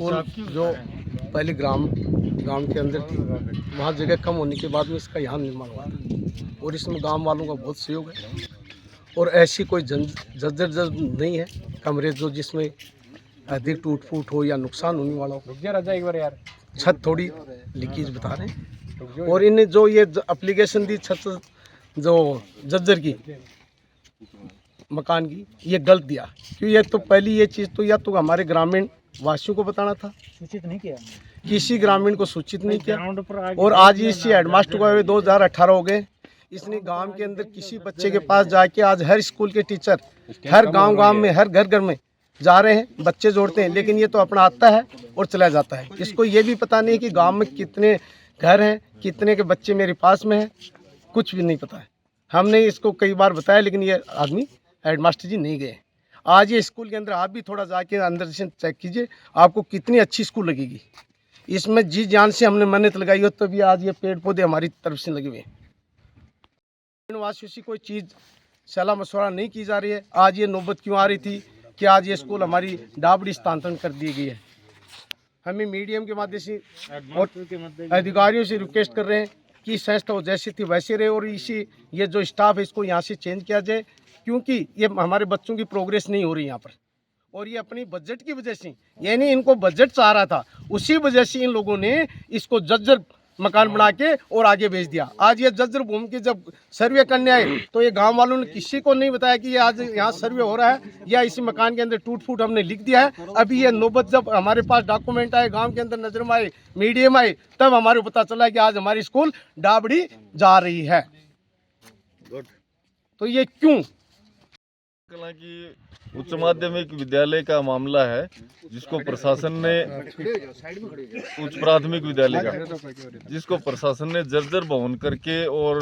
School जो पहले ग्राम के अंदर थी, वहाँ जगह कम होने के बाद में इसका यहाँ निर्माण हुआ था और इसमें गांव वालों का बहुत सहयोग है और ऐसी कोई जर्जर नहीं है कमरे जो जिसमें अधिक टूट फूट हो या नुकसान होने वाला हो। एक बार यार, छत थोड़ी लीकेज बता रहे हैं और इन्हें जो ये एप्लीकेशन दी छत जो जर्जर की मकान की, ये गलत दिया क्योंकि ये तो पहली ये चीज़ तो या तो हमारे ग्रामीण वासियों को बताना था, सूचित नहीं किया, किसी ग्रामीण को सूचित नहीं किया। और आज इसी हेडमास्टर को 2018 हो गए, इसने गांव के अंदर किसी बच्चे के पास जाके आज हर स्कूल के टीचर हर गांव में हर घर में जा रहे हैं, बच्चे जोड़ते हैं, लेकिन ये तो अपना आता है और चला जाता है। इसको ये भी पता नहीं कि गांव में कितने घर हैं, कितने के बच्चे मेरे पास में हैं, कुछ भी नहीं पता है। हमने इसको कई बार बताया लेकिन ये आदमी हेडमास्टर जी नहीं गए। आज ये स्कूल के अंदर आप भी थोड़ा जाके अंदर से चेक कीजिए, आपको कितनी अच्छी स्कूल लगेगी। इसमें जी जान से हमने मेहनत लगाई हो तभी आज ये पेड़ पौधे हमारी तरफ से लगे हुए हैं। वासियों से कोई चीज़ सलाह मशवरा नहीं की जा रही है। आज ये नौबत क्यों आ रही थी कि आज ये स्कूल हमारी डाबड़ी स्थानांतरण कर दी गई है। हमें मीडियम के माध्यम से और अधिकारियों से रिक्वेस्ट कर रहे हैं कि संस्था जैसी थी वैसे रहे और इसी ये जो स्टाफ है इसको यहाँ से चेंज किया जाए, क्योंकि ये हमारे बच्चों की प्रोग्रेस नहीं हो रही यहाँ पर। और ये अपनी बजट की वजह से, यानी इनको बजट चाह रहा था, उसी वजह से इन लोगों ने इसको जर्जर मकान बना के और आगे भेज दिया। आज ये जर्जर भूमि के जब सर्वे करने आए तो ये गांव वालों ने किसी को नहीं बताया कि ये आज यहाँ सर्वे हो रहा है या इसी मकान के अंदर टूट फूट हमने लिख दिया है। अभी ये नौबत जब हमारे पास डॉक्यूमेंट आए, गांव के अंदर नजर में आए, मीडिया में आए, तब हमारे पता चला कि आज हमारी स्कूल डाबड़ी जा रही है। तो ये क्यों? कला की उच्च माध्यमिक विद्यालय का मामला है जिसको प्रशासन ने उच्च प्राथमिक विद्यालय का जिसको प्रशासन ने जर्जर भवन करके और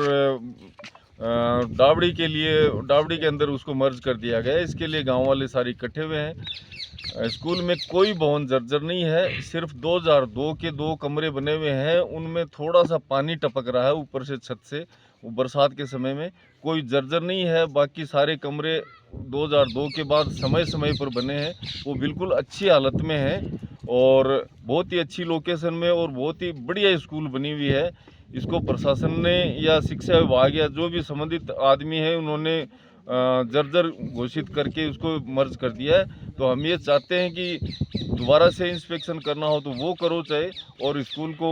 डाबड़ी के अंदर उसको मर्ज कर दिया गया। इसके लिए गांव वाले सारे इकट्ठे हुए हैं। स्कूल में कोई भवन जर्जर नहीं है, सिर्फ 2002 के 2 कमरे बने हुए हैं, उनमें थोड़ा सा पानी टपक रहा है ऊपर से छत से, वो बरसात के समय में। कोई जर्जर नहीं है, बाकी सारे कमरे 2002 के बाद समय समय पर बने हैं, वो बिल्कुल अच्छी हालत में हैं और बहुत ही अच्छी लोकेशन में और बहुत ही बढ़िया स्कूल बनी हुई है। इसको प्रशासन ने या शिक्षा विभाग या जो भी संबंधित आदमी है उन्होंने जर्जर घोषित करके उसको मर्ज कर दिया है। तो हम ये चाहते हैं कि दोबारा से इंस्पेक्शन करना हो तो वो करो चाहे, और स्कूल को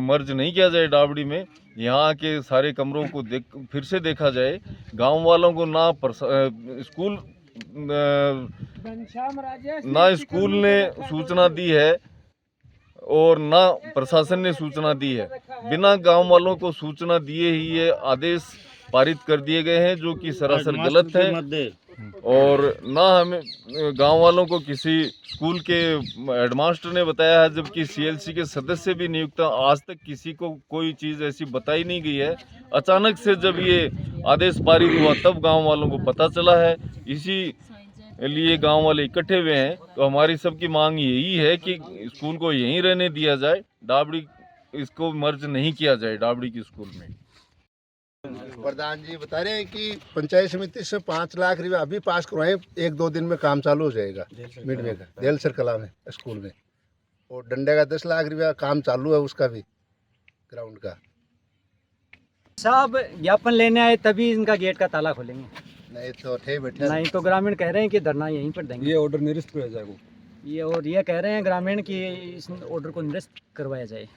मर्ज नहीं किया जाए डाबड़ी में। यहाँ के सारे कमरों को फिर से देखा जाए। गांव वालों को ना स्कूल ने सूचना दी है और ना प्रशासन ने सूचना दी है। बिना गांव वालों को सूचना दिए ही ये आदेश पारित कर दिए गए हैं जो कि सरासर गलत है। और ना हमें गांव वालों को किसी स्कूल के हेडमास्टर ने बताया है, जबकि सीएलसी के सदस्य भी नियुक्त हैं। आज तक किसी को कोई चीज़ ऐसी बताई नहीं गई है। अचानक से जब ये आदेश पारित हुआ तब गांव वालों को पता चला है, इसी लिए गांव वाले इकट्ठे हुए हैं। तो हमारी सबकी मांग यही है कि स्कूल को यहीं रहने दिया जाए, डाबड़ी इसको मर्ज नहीं किया जाए डाबड़ी की स्कूल में। प्रधान जी बता रहे हैं कि पंचायत समिति से 5 लाख रुपया अभी पास करवाए, 1-2 दिन में काम चालू हो जाएगा मिड में का देलसर कला में स्कूल में। और डंडे का 10 लाख रुपया काम चालू है उसका भी, ग्राउंड का। साहब ज्ञापन लेने आए तभी इनका गेट का ताला खोलेंगे, नहीं तो ठे बैठे नहीं तो ग्रामीण कह रहे हैं कि धरना यहीं पर देंगे। ये ऑर्डर निरस्त किया जाएगा। ये और ये कह रहे हैं ग्रामीण की इस ऑर्डर को निरस्त करवाया जाए।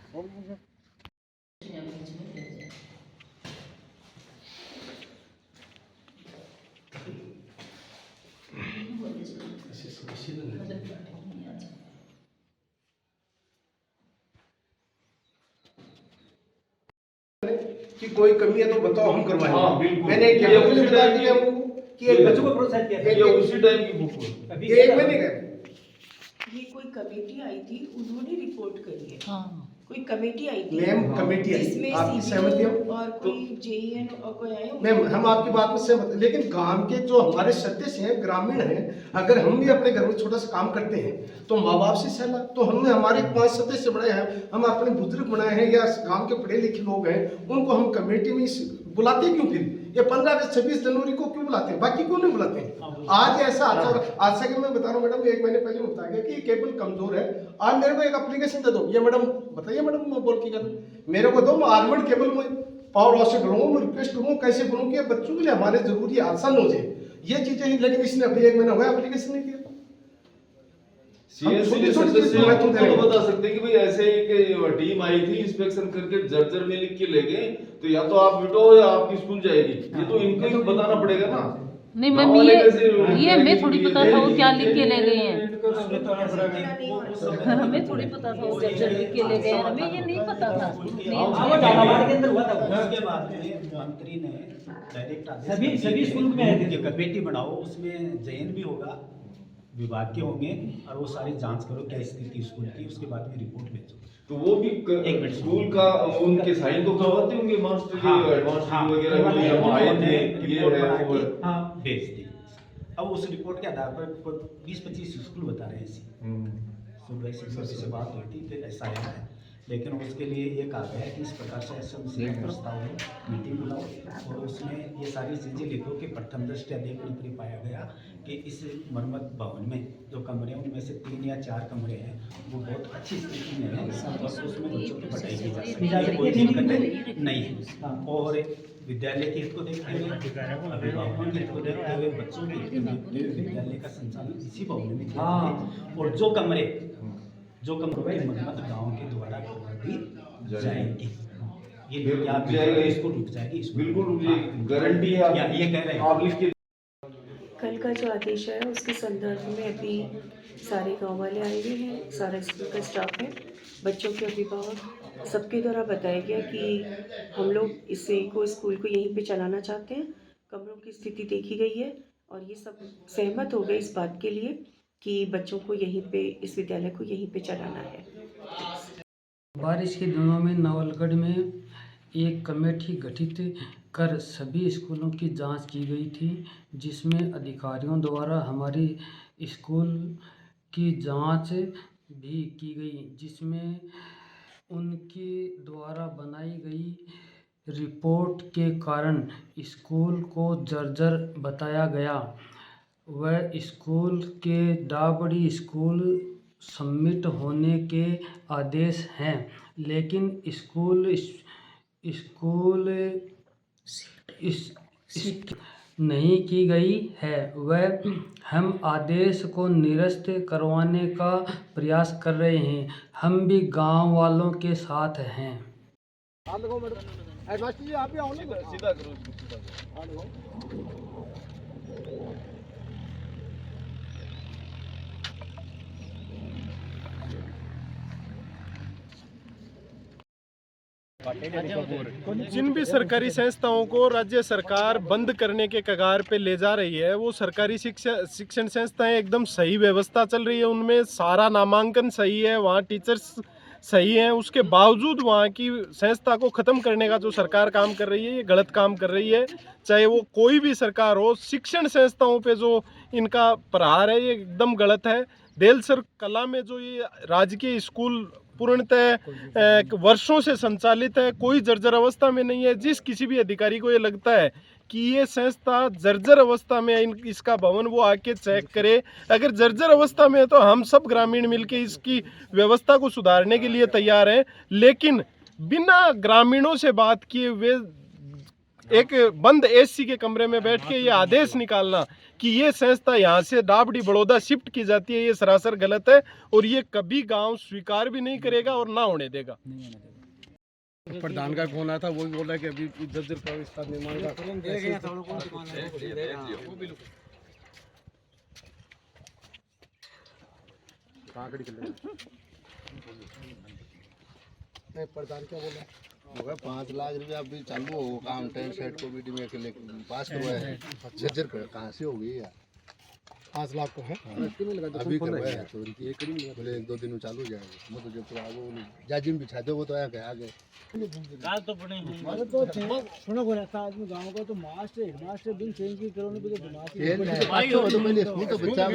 कि कोई कमी है तो बताओ, हम करवाएंगे। हाँ, बिल्कुल। मैंने एक कैंपस में बता दिया कि एक बच्चों को प्रोत्साहित किया ये उसी टाइम की बुक है। ये 1 महीने का। ये कोई कमेटी आई थी, उन्होंने रिपोर्ट करी है। हाँ। कोई कमेटी आई थी मैम कमेटी आई, जिसमें आपकी सहमति हो और कोई जेईएन और कोई आए हो? मैम हम आपकी बात में सहमत हैं, लेकिन गांव के जो हमारे सदस्य हैं, ग्रामीण हैं, अगर हम भी अपने घर में छोटा सा काम करते हैं तो माँ बाप से सलाह, तो हमने हमारे 5 सदस्य बनाए हैं, हम अपने बुजुर्ग बनाए हैं या गांव के पढ़े लिखे लोग हैं, उनको हम कमेटी में बुलाते क्यों? फिर ये 15 अगस्त 26 जनवरी को क्यों बुलाते हैं, बाकी क्यों नहीं बुलाते हैं? आज ऐसा आज से मैं बता रहा हूँ मैडम, 1 महीने पहले बता गया कि ये केबल कमजोर है, आज मेरे को एक एप्लीकेशन दे दो। ये मैडम बताइए मैडम, मैं बोल के कर मेरे को दो, मैं आर्मर्ड केबल में पावर हाउस से ढूंढूंगा, मैं रिक्वेस्ट करूँ कैसे बनूँ कि बच्चों के लिए हमारे जरूरी आसान हो जाए ये चीजें ही, लेकिन इसने अभी 1 महीना हुआ एप्लीकेशन नहीं दिया। सीएससी सदस्य बता सकते कि भाई ऐसे एक टीम आई थी इंस्पेक्शन करके जर्जर में लिख के ले गए, तो या तो आप मिटो या आपकी स्कूल जाएगी, ये तो इनको ही बताना पड़ेगा ना। नहीं मैम, ये हमें थोड़ी पता था वो क्या लिख के ले गए हैं, हमें थोड़ी पता था वो जर्जर लिख के ले गए हैं, हमें ये नहीं पता था। उसके बाद में मंत्री ने डायरेक्ट आदेश सभी स्कूल में कमेटी बनाओ, उसमें जैन भी होगा, विभाग के होंगे, और वो सारी जांच करो क्या स्थिति स्कूल की, उसके बाद में रिपोर्ट भेजो। तो वो भी एक मिनट स्कूल का उनके साइन तो करवाते होंगे मास्टर के एडवांस वगैरह भी हम आए थे, ये है हाँ भेज दी। अब उस रिपोर्ट के आधार पर 20-25 स्कूल बता रहे हैं, से बात हुई थी, फिर ऐसा आया है, लेकिन उसके लिए ये कहा गया है कि इस प्रकार से ऐसा प्रस्ताव है, मीटिंग बुलाओ और उसमें ये सारी चीज़ें लिखो कि प्रथम दृष्टया देखने पर पाया गया कि इस मरम्मत भवन में जो कमरे हैं उनमें से 3 या 4 कमरे हैं वो बहुत अच्छी स्थिति में है और उसमें बच्चों की पढ़ाई की जा सकती है, कोई दिक्कत नहीं है। और विद्यालय के हित को देखते हुए, अभिभावकों के हित को देखते हुए, बच्चों के हित को देखते हुए विद्यालय का संचालन इसी भवन में किया जाए और जो कमरों की मरम्मत गाँव के द्वारा करवाई जाएगी। ये क्या इसको रुक जाएगी, बिल्कुल रुक जाएगी, गारंटी है, ये कह रहे हैं आप लिख के। कल का जो आदेश है उसके संदर्भ में अभी सारे गांव वाले आए हुए हैं, सारा स्कूल का स्टाफ है, बच्चों के अभिभावक, सबके द्वारा बताया गया कि हम लोग स्कूल को यहीं पे चलाना चाहते हैं। कमरों की स्थिति देखी गई है और ये सब सहमत हो गए इस बात के लिए कि बच्चों को यहीं पे, इस विद्यालय को यहीं पे चलाना है। बारिश के दिनों में नवलगढ़ में एक कमेटी गठित कर सभी स्कूलों की जांच की गई थी, जिसमें अधिकारियों द्वारा हमारी स्कूल की जांच भी की गई, जिसमें उनके द्वारा बनाई गई रिपोर्ट के कारण स्कूल को जर्जर बताया गया। वह स्कूल के डाबड़ी स्कूल सबमिट होने के आदेश हैं, लेकिन स्कूल नहीं की गई है। वह हम आदेश को निरस्त करवाने का प्रयास कर रहे हैं। हम भी गांव वालों के साथ हैं। जिन भी सरकारी संस्थाओं को राज्य सरकार बंद करने के कगार पे ले जा रही है, वो सरकारी शिक्षण संस्थाएं एकदम सही व्यवस्था चल रही है, उनमें सारा नामांकन सही है, वहाँ टीचर्स सही हैं, उसके बावजूद वहाँ की संस्था को ख़त्म करने का जो सरकार काम कर रही है ये गलत काम कर रही है। चाहे वो कोई भी सरकार हो, शिक्षण संस्थाओं पे जो इनका प्रहार है ये एकदम गलत है। देलसर कला में जो ये राजकीय स्कूल पूर्णतः वर्षों से संचालित है, कोई जर्जर अवस्था में नहीं है। जिस किसी भी अधिकारी को ये लगता है कि ये संस्था जर्जर अवस्था में है, इसका भवन वो आके चेक करे। अगर जर्जर अवस्था में है तो हम सब ग्रामीण मिलके इसकी व्यवस्था को सुधारने के लिए तैयार हैं, लेकिन बिना ग्रामीणों से बात किए वे एक बंद एसी के कमरे में बैठ के ये आदेश निकालना कि ये संस्था यहाँ से डाबड़ी बड़ौदा शिफ्ट की जाती है, ये सरासर गलत है और ये कभी गांव स्वीकार भी नहीं करेगा और ना होने देगा। प्रधान का फोन आया था, वो भी बोला कि अभी जर्जर का विस्तार निर्माण का प्रधान क्या बोला होगा 5 लाख रुपया अभी चालू हो काम टैंक सेट को बीडी में के लिए पास करवाया है। जर्जर कहाँ से हो गई यार? 5 लाख को है अभी करवाया है, बोले 1-2 दिन में चालू हो जाएगा। वो तो जब आगे जाजिम बिछा दो वो तो आया गया आगे तो पड़े सुनो बोला था आदमी गाँव का तो मास्टर हेडमास्टर दिन चेंज की करोगे तो स्कूल तो बच्चा